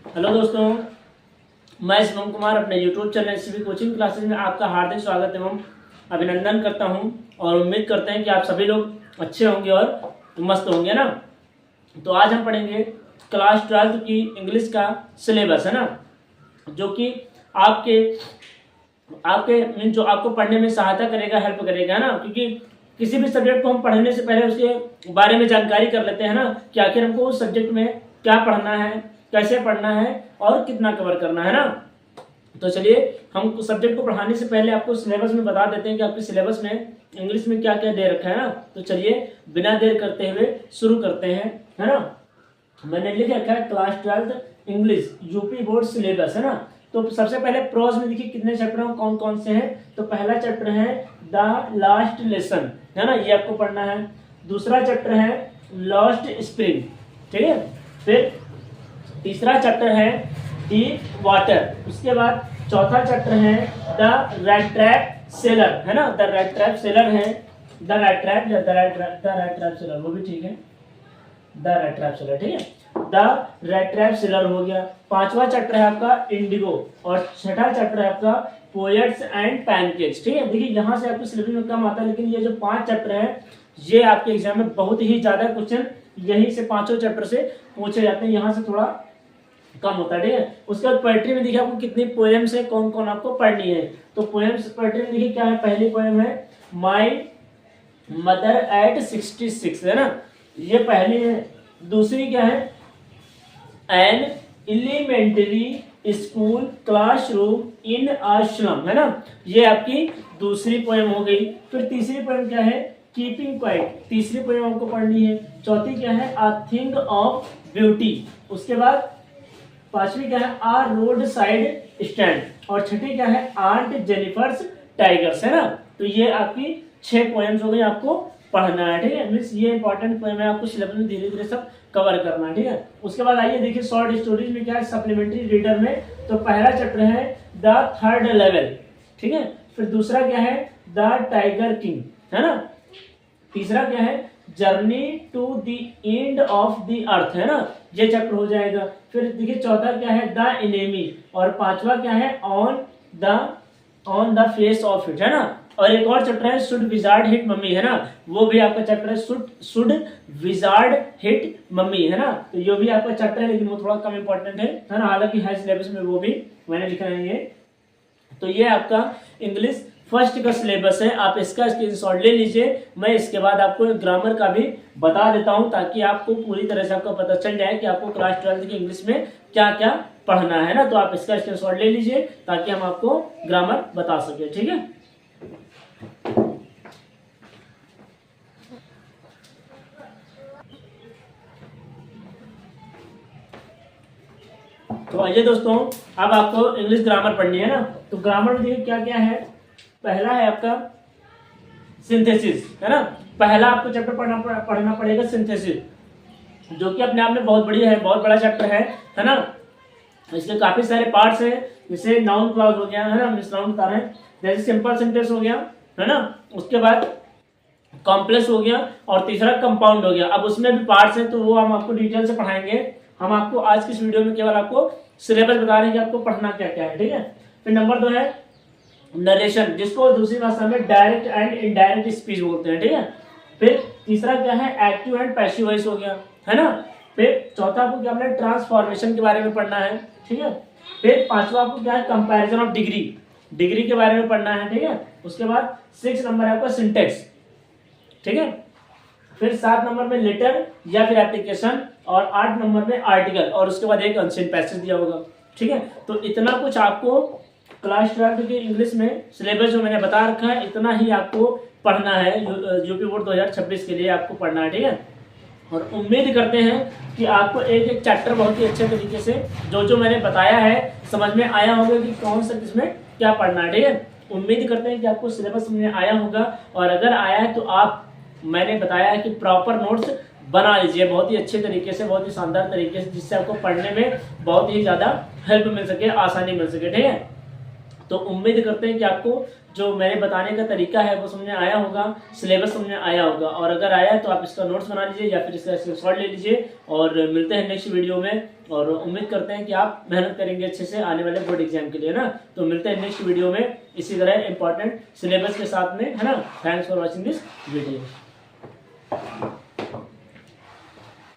Hello दोस्तों, मैं शिवम कुमार अपने YouTube channel CB coaching classes में आपका हार्दिक स्वागत एवं अभिनंदन करता हूं और उम्मीद करते हैं कि आप सभी लोग अच्छे होंगे और मस्त होंगे ना। तो आज हम पढ़ेंगे क्लास 12 की इंग्लिश का सिलेबस, है ना, जो कि आपके आपके जो आपको पढ़ने में सहायता करेगा, हेल्प करेगा, है ना। क्योंकि किसी भी सब्जेक्ट को हम पढ़ने से पहले उसके बारे में जानकारी कर लेते हैं ना, कि आखिर हमको उस सब्जेक्ट में क्या पढ़ना है, कैसे पढ़ना है और कितना कवर करना है ना। तो चलिए हम सब्जेक्ट को पढ़ाने से पहले आपको सिलेबस में बता देते हैं कि आपके सिलेबस में इंग्लिश में क्या क्या दे रखा है ना। तो चलिए बिना देर करते हुए शुरू करते हैं, है ना। मैंने लिख रखा है class 12 English UP board syllabus, है ना। तो सबसे पहले प्रोज में देखिए कितने चैप्टर हैं, कौन कौन से हैं। तो पहला चैप्टर है द लास्ट लेसन, है ना, ये आपको पढ़ना है। दूसरा चैप्टर है लॉस्ट स्प्रिंग, ठीक है। फिर तीसरा चैप्टर है डीप वाटर। उसके बाद चौथा चैप्टर है द रेड ट्रैप सेलर, है ना, द रेड ट्रैप सेलर है, द रेड ट्रैप या द रेड ट्रैप सेलर, वो भी ठीक है, द रेड ट्रैप सेलर, ठीक है। द रेड ट्रैप सेलर हो गया। पांचवा चैप्टर है आपका इंडिगो और छठा चैप्टर है आपका पोएट्स एंड पैनकेक्स, ठीक है। देखिए यहाँ से आपके सिलेबस में कम आता है, लेकिन ये जो 5 चैप्टर है ये आपके एग्जाम में बहुत ही ज्यादा क्वेश्चन यही से 5 चैप्टर से पूछे जाते हैं, यहाँ से थोड़ा कम होता है, ठीक है। उसके बाद पोएट्री में देखिए आपको कितनी पोएम्स है, कौन कौन आपको पढ़नी है। तो पोएम्स पोएट्री में देखिए क्या है, पहली पोएम है माई मदर एट 66, है ना, ये पहली है। दूसरी क्या है, an elementary school classroom in ashram, है ना, ये आपकी दूसरी पोएम हो गई। फिर तीसरी पोएम क्या है, कीपिंग क्वाइट, तीसरी पोएम आपको पढ़नी है। चौथी क्या है, अ थिंग ऑफ ब्यूटी। उसके बाद पांचवी क्या है, आ रोड साइड स्टैंड। और छठी क्या है, आंट जेनिफर्स टाइगर्स, है ना। तो ये आपकी 6 पोएम्स हो गई, आपको पढ़ना है, ठीक है। मीन्स ये इंपॉर्टेंट पोएम है, आपको सिलेबस में धीरे धीरे सब कवर करना है, ठीक है। उसके बाद आइए देखिए शॉर्ट स्टोरीज में क्या है, सप्लीमेंट्री रीडर में। तो पहला चैप्टर है द थर्ड लेवल, ठीक है। फिर दूसरा क्या है, द टाइगर किंग, है ना। तीसरा क्या है, journey to the end of the earth, है ना, ये चैप्टर हो जाएगा। फिर देखिए चौथा क्या है, द एनिमी। और पांचवा क्या है, on the face of it, है ना। और एक और चैप्टर है शुड विजार्ड हिट मम्मी, है ना, वो भी आपका चैप्टर है शुड विजार्ड हिट मम्मी, है ना। तो ये भी आपका चैप्टर है, लेकिन वो थोड़ा कम इंपॉर्टेंट है ना, हालांकि है सिलेबस में, वो भी मैंने लिखा है ये। तो ये आपका इंग्लिश फर्स्ट का सिलेबस है, आप इसका स्क्रीनशॉट ले लीजिए। मैं इसके बाद आपको ग्रामर का भी बता देता हूं, ताकि आपको पूरी तरह से आपको पता चल जाए कि आपको क्लास 12 की इंग्लिश में क्या क्या पढ़ना है ना। तो आप इसका स्क्रीनशॉट ले लीजिए ताकि हम आपको ग्रामर बता सके, ठीक है। तो आइए दोस्तों, अब आपको इंग्लिश ग्रामर पढ़नी है ना। तो ग्रामर में देखिए क्या क्या है। पहला है आपका सिंथेसिस, है ना। पहला आपको चैप्टर पढ़ना पड़ेगा सिंथेसिस, जो कि अपने आप में बहुत बढ़िया है, बहुत बड़ा चैप्टर है ना। इसके काफी सारे पार्ट्स हैं, जैसे नाउन क्लॉज हो गया, है ना, मिस नाउन बता रहे हैं, जैसे सिंपल सेंटेंस हो गया, है ना। उसके बाद कॉम्प्लेक्स हो गया और तीसरा कंपाउंड हो गया। अब उसमें भी पार्ट्स हैं, तो वो हम आपको डिटेल से पढ़ाएंगे। हम आपको आज की इस वीडियो में केवल आपको सिलेबस बता रहे हैं कि आपको पढ़ना क्या क्या है, ठीक है। फिर नंबर 2 है नरेशन, जिसको दूसरी भाषा में डायरेक्ट एंड इनडायरेक्ट स्पीच बोलते हैं, ठीक है। फिर तीसरा क्या है, एक्टिव एंड पैसिव वॉइस हो गया, है ना। फिर चौथा आपको क्या है, ट्रांसफॉर्मेशन के बारे में पढ़ना है, ठीक है। फिर पांचवा आपको क्या है, कंपैरिजन ऑफ डिग्री के बारे में पढ़ना है, ठीक है। उसके बाद 6 नंबर है आपका सिंटेक्स, ठीक है। फिर 7 नंबर में लेटर या फिर एप्लीकेशन और 8 नंबर में आर्टिकल, और उसके बाद एक अनसीन पैसेज दिया होगा, ठीक है। तो इतना कुछ आपको क्लास 12 की इंग्लिश में सिलेबस जो मैंने बता रखा है, इतना ही आपको पढ़ना है। यूपी बोर्ड 2026 के लिए आपको पढ़ना है, ठीक है। और उम्मीद करते हैं कि आपको एक एक चैप्टर बहुत ही अच्छे तरीके से जो मैंने बताया है समझ में आया होगा कि कौन सा किसमें क्या पढ़ना है, ठीक है। उम्मीद करते हैं कि आपको सिलेबस समझ में आया होगा, और अगर आया है तो आप, मैंने बताया है कि प्रॉपर नोट्स बना लीजिए बहुत ही अच्छे तरीके से, बहुत ही शानदार तरीके से, जिससे आपको पढ़ने में बहुत ही ज़्यादा हेल्प मिल सके, आसानी मिल सके, ठीक है। तो उम्मीद करते हैं कि आपको जो मेरे बताने का तरीका है वो समझ में आया होगा, सिलेबस समझ में आया होगा। और अगर आया है तो आप इसका नोट्स बना लीजिए या फिर इसका स्क्रीनशॉट ले लीजिए और मिलते हैं नेक्स्ट वीडियो में। और उम्मीद करते हैं कि आप मेहनत करेंगे अच्छे से आने वाले बोर्ड एग्जाम के लिए ना। तो मिलते हैं नेक्स्ट वीडियो में इसी तरह इंपॉर्टेंट सिलेबस के साथ में, है ना। Thanks for watching this video.